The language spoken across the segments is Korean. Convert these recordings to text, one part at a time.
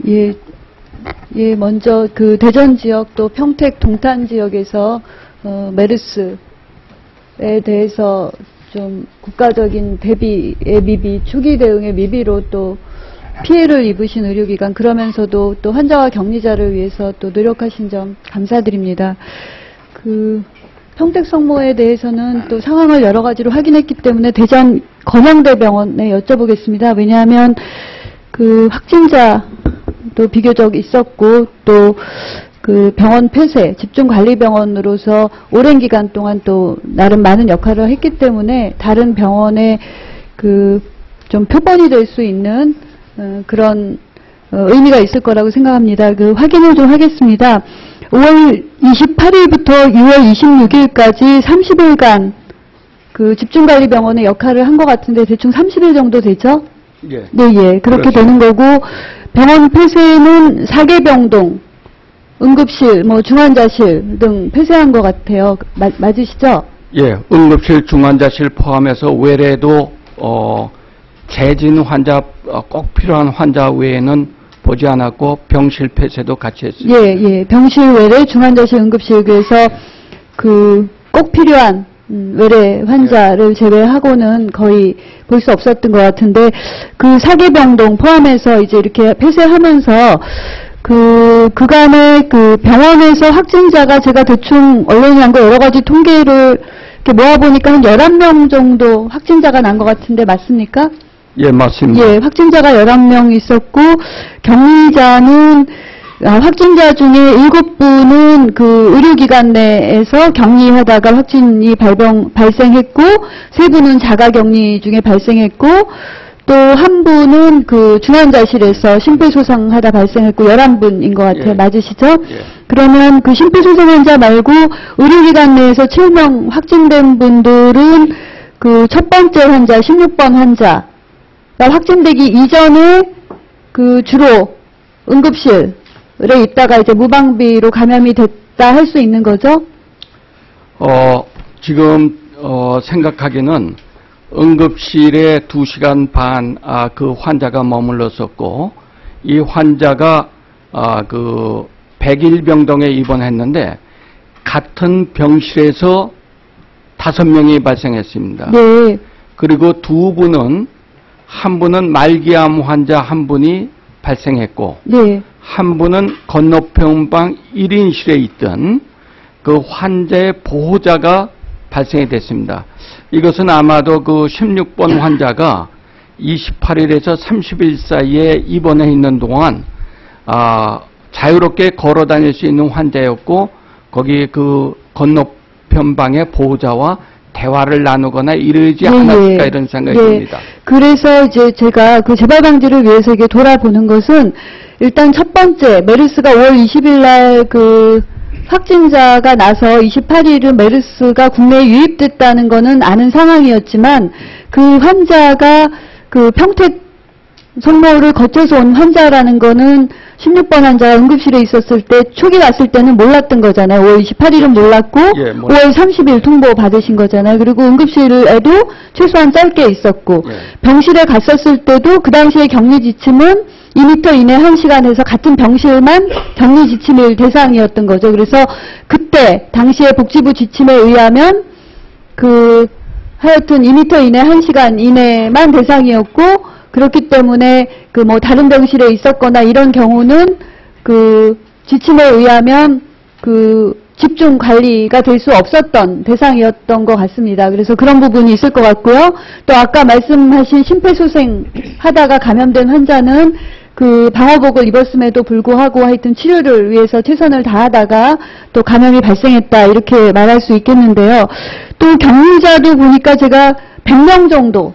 예, 예, 먼저 그 대전 지역 또 평택 동탄 지역에서 메르스에 대해서 좀 국가적인 대비의 미비, 초기 대응의 미비로 또 피해를 입으신 의료기관, 그러면서도 또 환자와 격리자를 위해서 또 노력하신 점 감사드립니다. 그 평택 성모에 대해서는 또 상황을 여러 가지로 확인했기 때문에 대전 건양대병원에 여쭤보겠습니다. 왜냐하면 그 확진자도 비교적 있었고 또 그 병원 폐쇄, 집중관리병원으로서 오랜 기간 동안 또 나름 많은 역할을 했기 때문에 다른 병원에 그 좀 표본이 될 수 있는 그런 의미가 있을 거라고 생각합니다. 그 확인을 좀 하겠습니다. 5월 28일부터 6월 26일까지 30일간 그 집중관리병원의 역할을 한 것 같은데 대충 30일 정도 되죠? 예. 네, 예. 그렇게 되는 거고, 병원 폐쇄는 사계병동, 응급실, 뭐 중환자실 등 폐쇄한 것 같아요. 맞으시죠? 예, 응급실, 중환자실 포함해서 외래도 재진 환자, 꼭 필요한 환자 외에는 보지 않았고 병실 폐쇄도 같이 했습니다. 예, 예. 병실 외래, 중환자실, 응급실, 그래서 그 꼭 필요한 외래 환자를 제외하고는 거의 볼 수 없었던 것 같은데, 그 사계병동 포함해서 이제 이렇게 폐쇄하면서 그간에 그 병원에서 확진자가 제가 대충 언론에 난 거 여러 가지 통계를 이렇게 모아보니까 한 11명 정도 확진자가 난 것 같은데 맞습니까? 예, 맞습니다. 예, 확진자가 11명 있었고, 격리자는, 확진자 중에 7분은 그 의료기관 내에서 격리하다가 확진이 발생했고, 3분은 자가격리 중에 발생했고, 또 한 분은 그 중환자실에서 심폐소생하다 발생했고 11분인 것 같아요. 예. 맞으시죠? 예. 그러면 그 심폐소생 환자 말고 의료기관 내에서 7명 확진된 분들은 그 첫 번째 환자, 16번 환자가 확진되기 이전에 그 주로 응급실에 있다가 이제 무방비로 감염이 됐다 할 수 있는 거죠? 지금 생각하기는 응급실에 2시간 반 그 환자가 머물렀었고, 이 환자가 그 101병동에 입원했는데 같은 병실에서 5명이 발생했습니다. 네. 그리고 한 분은 말기암 환자 한 분이 발생했고, 네. 한 분은 건너편방 1인실에 있던 그 환자의 보호자가 발생이 됐습니다. 이것은 아마도 그 16번 환자가 28일에서 30일 사이에 입원해 있는 동안 자유롭게 걸어 다닐 수 있는 환자였고, 거기 그 건너편방의 보호자와 대화를 나누거나 이러지 않았을까 이런 생각이 듭니다. 그래서 이제 제가 그 재발 방지를 위해서 이게 돌아보는 것은, 일단 첫 번째 메르스가 5월 20일 날 그 확진자가 나서 28일은 메르스가 국내에 유입됐다는 거는 아는 상황이었지만, 그 환자가 그 평택 성모를 거쳐서 온 환자라는 거는 16번 환자가 응급실에 있었을 때 초기 왔을 때는 몰랐던 거잖아요. 5월 28일은 몰랐고, 예, 5월 30일 통보 받으신 거잖아요. 그리고 응급실에도 최소한 짧게 있었고, 예. 병실에 갔었을 때도 그 당시에 격리 지침은 2m 이내 1시간에서 같은 병실만 격리 지침일 대상이었던 거죠. 그래서 그때 당시에 복지부 지침에 의하면 하여튼 2m 이내 1시간 이내만 대상이었고, 그렇기 때문에 그 뭐 다른 병실에 있었거나 이런 경우는 그 지침에 의하면 그 집중 관리가 될 수 없었던 대상이었던 것 같습니다. 그래서 그런 부분이 있을 것 같고요. 또 아까 말씀하신 심폐소생 하다가 감염된 환자는 그 방호복을 입었음에도 불구하고 하여튼 치료를 위해서 최선을 다하다가 또 감염이 발생했다, 이렇게 말할 수 있겠는데요. 또 격리자도 보니까 제가 100명 정도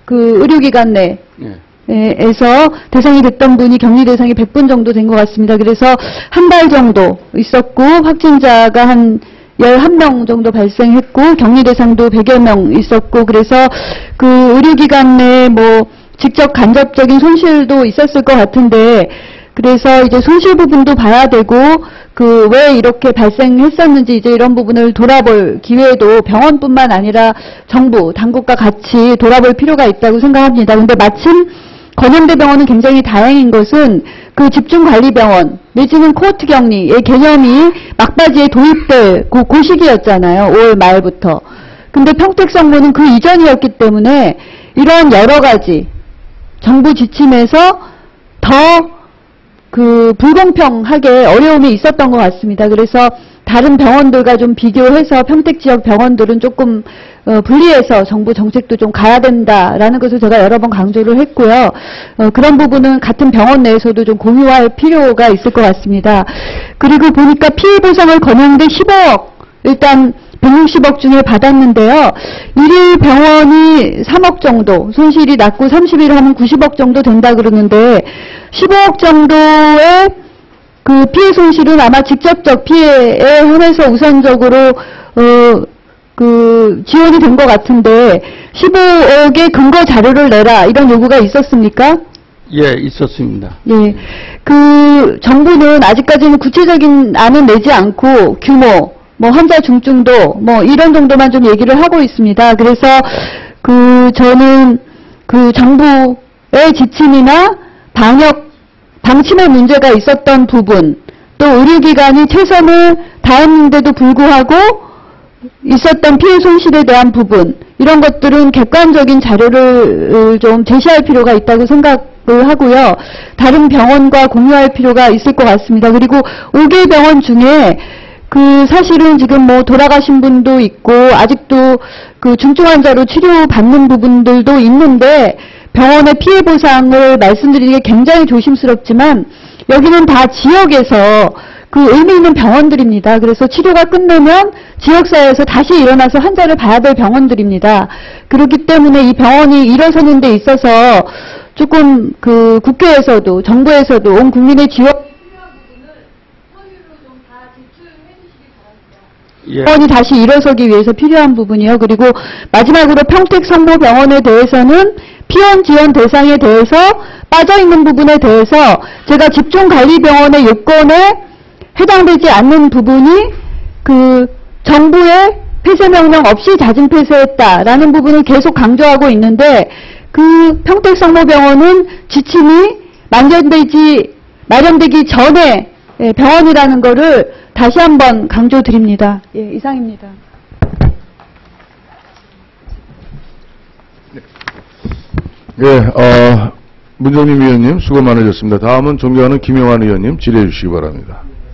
그 의료기관 내에서 대상이 됐던 분이 격리 대상이 100분 정도 된 것 같습니다. 그래서 한 달 정도 있었고, 확진자가 한 11명 정도 발생했고, 격리 대상도 100여 명 있었고, 그래서 그 의료기관 내에 뭐 직접 간접적인 손실도 있었을 것 같은데, 그래서 이제 손실 부분도 봐야 되고, 그 왜 이렇게 발생했었는지 이제 이런 부분을 돌아볼 기회도 병원뿐만 아니라 정부, 당국과 같이 돌아볼 필요가 있다고 생각합니다. 근데 마침 건영대 병원은 굉장히 다행인 것은 그 집중관리병원 내지는 코호트 격리의 개념이 막바지에 도입될 그 시기였잖아요. 5월 말부터. 근데 평택성모는 그 이전이었기 때문에 이런 여러 가지 정부 지침에서 더 그 불공평하게 어려움이 있었던 것 같습니다. 그래서 다른 병원들과 좀 비교해서 평택 지역 병원들은 조금 분리해서 정부 정책도 좀 가야 된다라는 것을 제가 여러 번 강조를 했고요. 그런 부분은 같은 병원 내에서도 좀 공유할 필요가 있을 것 같습니다. 그리고 보니까 피해 보상을 건영대 15억 일단 160억 중에 받았는데요. 1일 병원이 3억 정도, 손실이 났고 30일 하면 90억 정도 된다 그러는데 15억 정도의 그 피해 손실은 아마 직접적 피해에 한해서 우선적으로 그 지원이 된 것 같은데 15억의 근거 자료를 내라 이런 요구가 있었습니까? 예, 있었습니다. 예, 그 정부는 아직까지는 구체적인 안은 내지 않고 규모 뭐 환자 중증도 뭐 이런 정도만 좀 얘기를 하고 있습니다. 그래서 그 저는 그 정부의 지침이나 방침의 문제가 있었던 부분, 또 의료기관이 최선을 다했는데도 불구하고 있었던 피해 손실에 대한 부분, 이런 것들은 객관적인 자료를 좀 제시할 필요가 있다고 생각을 하고요. 다른 병원과 공유할 필요가 있을 것 같습니다. 그리고 5개 병원 중에 그 사실은 지금 뭐 돌아가신 분도 있고 아직도 그 중증 환자로 치료받는 부분들도 있는데 병원의 피해 보상을 말씀드리기 굉장히 조심스럽지만 여기는 다 지역에서 그 의미 있는 병원들입니다. 그래서 치료가 끝나면 지역사회에서 다시 일어나서 환자를 봐야 될 병원들입니다. 그렇기 때문에 이 병원이 일어서는 데 있어서 조금 그 국회에서도 정부에서도 온 국민의 지원 예. 병원이 다시 일어서기 위해서 필요한 부분이요. 그리고 마지막으로 평택성모병원에 대해서는 피원 지원 대상에 대해서 빠져있는 부분에 대해서 제가 집중관리병원의 요건에 해당되지 않는 부분이 그 정부의 폐쇄명령 없이 자진 폐쇄했다라는 부분을 계속 강조하고 있는데 그 평택성모병원은 지침이 마련되기 전에 병원이라는 거를 다시 한번 강조드립니다. 예, 이상입니다. 예, 문정림 위원님 수고 많으셨습니다. 다음은 존경하는 김영환 의원님 질의해 주시기 바랍니다.